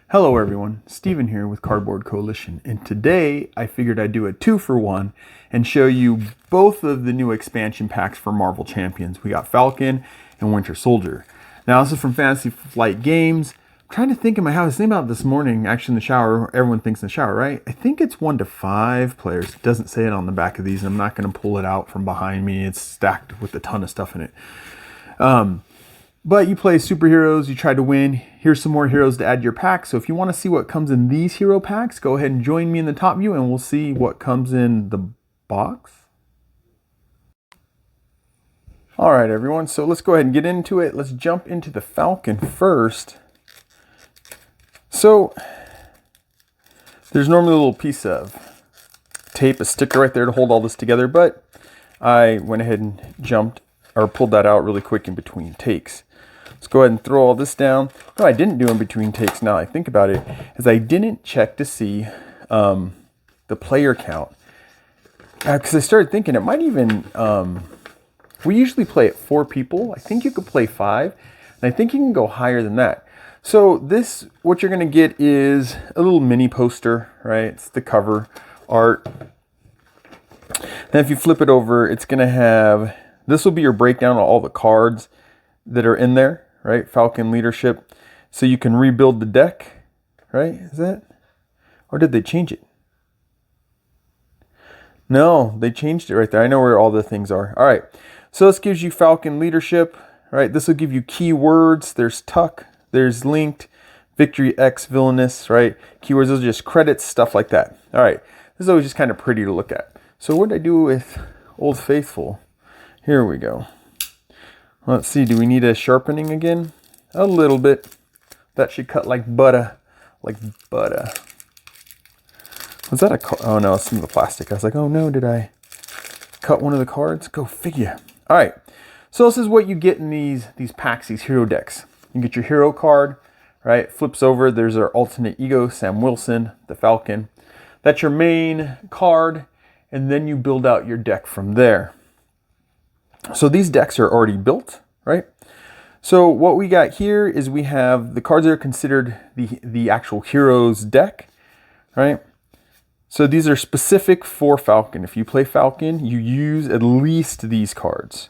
Hello everyone, Steven here with Cardboard Coalition, and today I figured I'd do a 2-for-1 and show you both of the new expansion packs for Marvel Champions. We got Falcon and Winter Soldier. Now this is from Fantasy Flight Games. I'm trying to think in my house, thinking about it this morning, actually in the shower. Everyone thinks in the shower, right? I think it's 1 to 5 players. It doesn't say it on the back of these, and I'm not going to pull it out from behind me. It's stacked with a ton of stuff in it. But you play superheroes, you try to win. Here's some more heroes to add to your pack. So if you want to see what comes in these hero packs, go ahead and join me in the top view and we'll see what comes in the box. All right, everyone. So let's go ahead and get into it. Let's jump into the Falcon first. So there's normally a little piece of tape, a sticker right there to hold all this together, but I went ahead and pulled that out really quick in between takes. Let's go ahead and throw all this down. What I didn't do in between takes, now I think about it, is I didn't check to see the player count. Because I started thinking it might even, we usually play at 4 people. I think you could play 5. And I think you can go higher than that. So this, what you're going to get is a little mini poster, right? It's the cover art. Then if you flip it over, it's going to have, this will be your breakdown of all the cards that are in there, right? Falcon leadership. So you can rebuild the deck, right? Is that? Or did they change it? No, they changed it right there. I know where all the things are. All right. So this gives you Falcon leadership, right? This will give you keywords. There's tuck, there's linked, victory X, villainous, right? Keywords, those are just credits, stuff like that. All right. This is always just kind of pretty to look at. So what did I do with Old Faithful? Here we go. Let's see, do we need a sharpening again? A little bit. That should cut like butter. Like butter. Was that a, oh no, it's some of the plastic. I was like, oh no, did I cut one of the cards? Go figure. All right, so this is what you get in these packs, these hero decks. You get your hero card, right? Flips over, there's our alternate ego, Sam Wilson, the Falcon. That's your main card, and then you build out your deck from there. So these decks are already built, right? So what we got here is we have the cards that are considered the actual hero's deck, right? So these are specific for Falcon. If you play Falcon, you use at least these cards,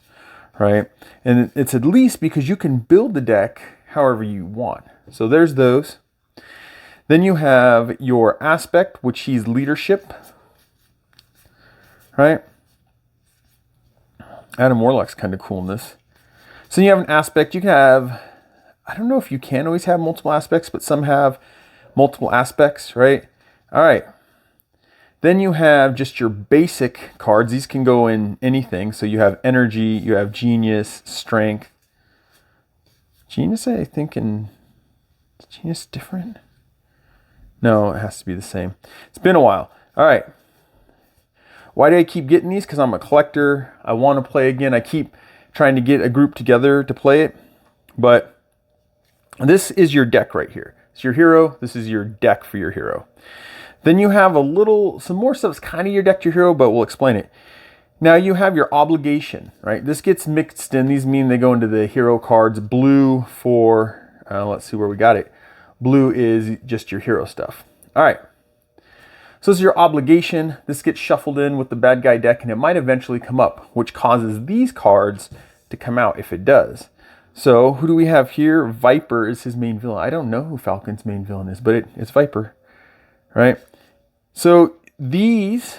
right? And it's at least because you can build the deck however you want. So there's those. Then you have your aspect, which he's leadership, right? Adam Warlock's kind of cool in this. So you have an aspect. You can have, I don't know if you can always have multiple aspects, but some have multiple aspects, right? All right. Then you have just your basic cards. These can go in anything. So you have energy, you have genius, strength. Genius, I think, is genius different? No, it has to be the same. It's been a while. All right. Why do I keep getting these? Because I'm a collector. I want to play again. I keep trying to get a group together to play it. But this is your deck right here. It's your hero. This is your deck for your hero. Then you have some more stuff that's kind of your deck to your hero, but we'll explain it. Now you have your obligation, right? This gets mixed in. These mean they go into the hero cards. Blue for, let's see where we got it. Blue is just your hero stuff. All right. So this is your obligation. This gets shuffled in with the bad guy deck, and it might eventually come up, which causes these cards to come out if it does. So who do we have here? Viper is his main villain. I don't know who Falcon's main villain is, but it's Viper, right? So these,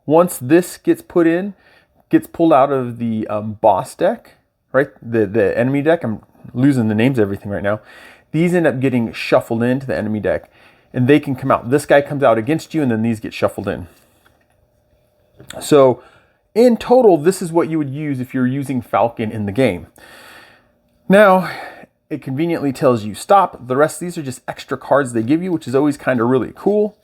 once this gets put in, gets pulled out of the boss deck, right? The enemy deck. I'm losing the names of everything right now. These end up getting shuffled into the enemy deck. And they can come out. This guy comes out against you, and then these get shuffled in. So in total, this is what you would use if you're using Falcon in the game. Now, it conveniently tells you stop. The rest of these are just extra cards they give you, which is always kind of really cool.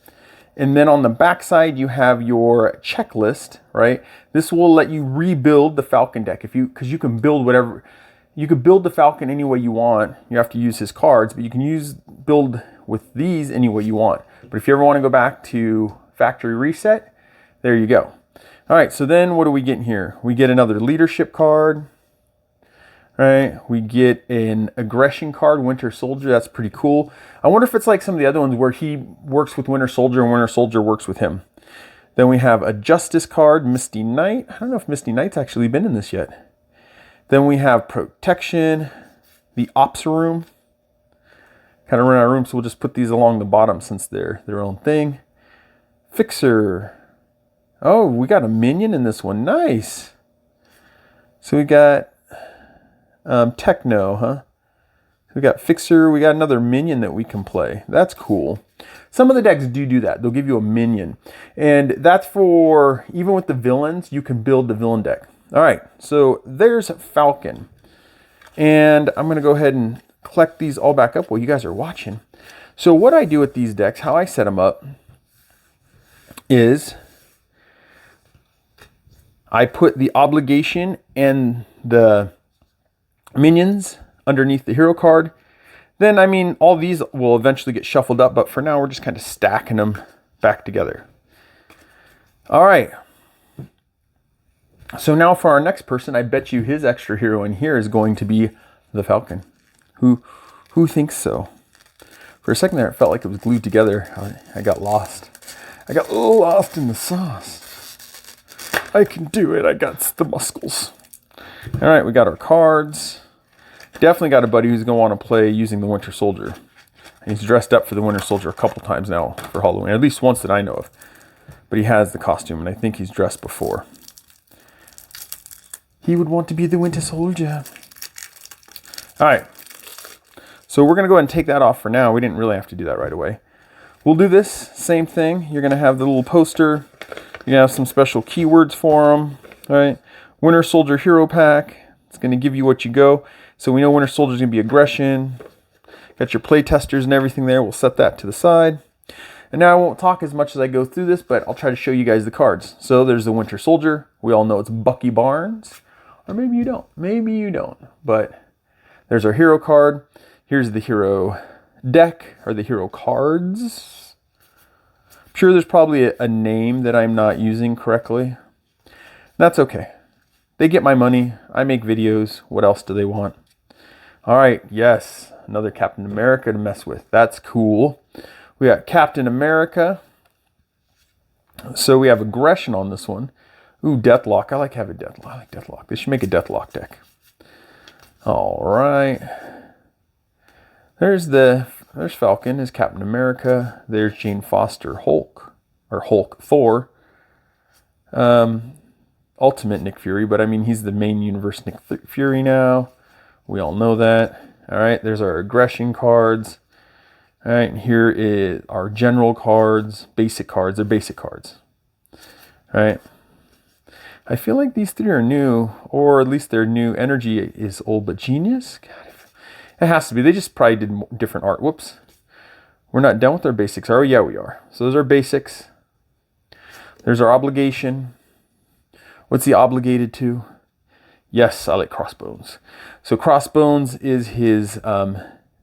And then on the back side, you have your checklist, right? This will let you rebuild the Falcon deck because you can build whatever. You could build the Falcon any way you want. You have to use his cards, but you can build with these any way you want. But if you ever want to go back to factory reset, there you go. All right, so then what do we get in here? We get another leadership card. right? We get an aggression card, Winter Soldier. That's pretty cool. I wonder if it's like some of the other ones where he works with Winter Soldier and Winter Soldier works with him. Then we have a Justice card, Misty Knight. I don't know if Misty Knight's actually been in this yet. Then we have Protection, the Ops Room. Kind of run out of room, so we'll just put these along the bottom since they're their own thing. Fixer. Oh, we got a minion in this one. Nice. So we got Techno, huh? We got Fixer. We got another minion that we can play. That's cool. Some of the decks do that. They'll give you a minion. And that's for, even with the villains, you can build the villain deck. All right, so there's Falcon. And I'm going to go ahead and collect these all back up while you guys are watching. So what I do with these decks, how I set them up, is I put the obligation and the minions underneath the hero card. Then, I mean, all these will eventually get shuffled up, but for now, we're just kind of stacking them back together. All right. So now for our next person, I bet you his extra hero in here is going to be the Falcon. Who thinks so? For a second there, it felt like it was glued together. I got lost. I got a little lost in the sauce. I can do it. I got the muscles. All right, we got our cards. Definitely got a buddy who's going to want to play using the Winter Soldier. He's dressed up for the Winter Soldier a couple times now for Halloween, at least once that I know of. But he has the costume, and I think he's dressed before. He would want to be the Winter Soldier. All right. So we're going to go ahead and take that off for now. We didn't really have to do that right away. We'll do this same thing. You're going to have the little poster. You're going to have some special keywords for them. All right. Winter Soldier Hero Pack. It's going to give you what you go. So we know Winter Soldier is going to be aggression. Got your play testers and everything there. We'll set that to the side. And now I won't talk as much as I go through this, but I'll try to show you guys the cards. So there's the Winter Soldier. We all know it's Bucky Barnes. Or maybe you don't. Maybe you don't. But there's our hero card. Here's the hero deck, or the hero cards. I'm sure there's probably a name that I'm not using correctly. That's okay. They get my money. I make videos. What else do they want? All right, yes. Another Captain America to mess with. That's cool. We got Captain America. So we have aggression on this one. Ooh, Deathlock. I like having Deathlock. I like Deathlock. They should make a Deathlock deck. All right. There's Falcon, is Captain America. There's Jane Foster, Hulk, or Hulk Thor. Ultimate Nick Fury, but I mean, he's the main universe Nick Fury now. We all know that. All right, there's our aggression cards. All right, and here is our general cards, basic cards. They're basic cards. All right. I feel like these three are new, or at least their new. Energy is old, but Genius? God, it has to be. They just probably did different art. Whoops. We're not done with our basics, are we? Yeah, we are. So those are basics. There's our obligation. What's he obligated to? Yes, I like Crossbones. So Crossbones is his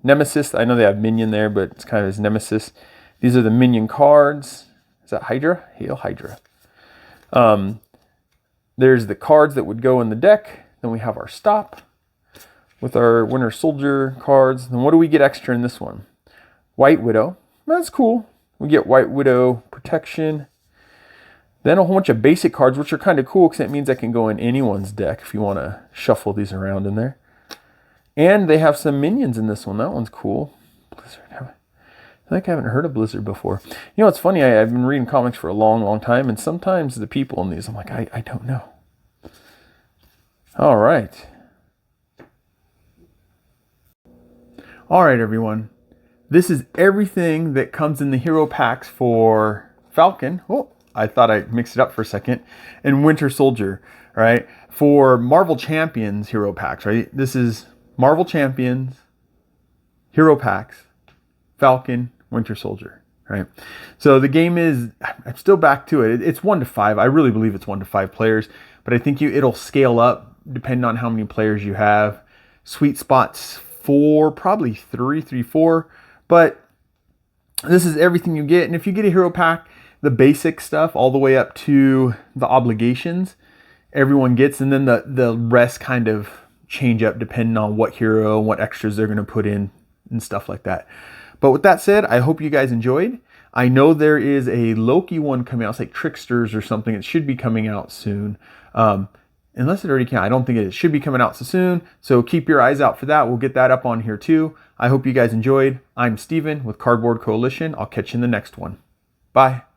nemesis. I know they have Minion there, but it's kind of his nemesis. These are the Minion cards. Is that Hydra? Hail Hydra. There's the cards that would go in the deck. Then we have our stop with our Winter Soldier cards. Then what do we get extra in this one? White Widow. That's cool. We get White Widow protection. Then a whole bunch of basic cards, which are kind of cool because that means I can go in anyone's deck if you want to shuffle these around in there. And they have some minions in this one. That one's cool. Blizzard. I think I haven't heard of Blizzard before. You know, it's funny. I've been reading comics for a long, long time, and sometimes the people in these, I'm like, I don't know. All right. All right, everyone. This is everything that comes in the hero packs for Falcon. Oh, I thought I mixed it up for a second. And Winter Soldier, right? For Marvel Champions hero packs, right? This is Marvel Champions hero packs, Falcon, Winter Soldier, right? So the game is, I'm still back to it. It's 1 to 5. I really believe it's 1 to 5 players, but I think it'll scale up depending on how many players you have. Sweet spots 4, probably 3, 4, but this is everything you get. And if you get a hero pack, the basic stuff all the way up to the obligations, everyone gets, and then the rest kind of change up depending on what hero and what extras they're going to put in and stuff like that. But with that said, I hope you guys enjoyed. I know there is a Loki one coming out. It's like Tricksters or something. It should be coming out soon. Unless it already can. I don't think it should be coming out so soon. So keep your eyes out for that. We'll get that up on here too. I hope you guys enjoyed. I'm Steven with Cardboard Coalition. I'll catch you in the next one. Bye.